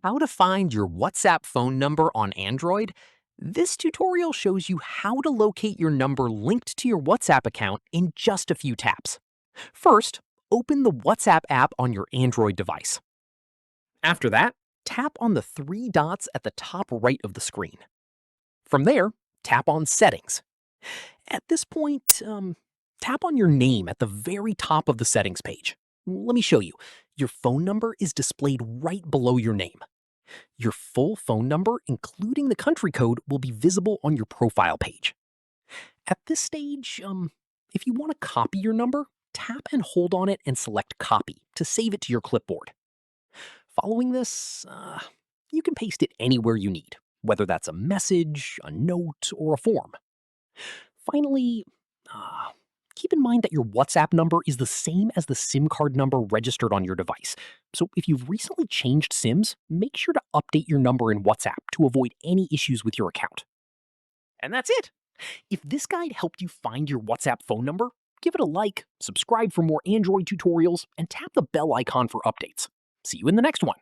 How to find your WhatsApp phone number on Android? This tutorial shows you how to locate your number linked to your WhatsApp account in just a few taps. First, open the WhatsApp app on your Android device. After that, tap on the three dots at the top right of the screen. From there, tap on Settings. At this point, tap on your name at the very top of the settings page. Let me show you. Your phone number is displayed right below your name. Your full phone number, including the country code, will be visible on your profile page. At this stage, if you want to copy your number, tap and hold on it and select Copy to save it to your clipboard. Following this, you can paste it anywhere you need, whether that's a message, a note, or a form. Finally, keep in mind that your WhatsApp number is the same as the SIM card number registered on your device. So if you've recently changed SIMs, make sure to update your number in WhatsApp to avoid any issues with your account. And that's it. If this guide helped you find your WhatsApp phone number, give it a like, subscribe for more Android tutorials, and tap the bell icon for updates. See you in the next one.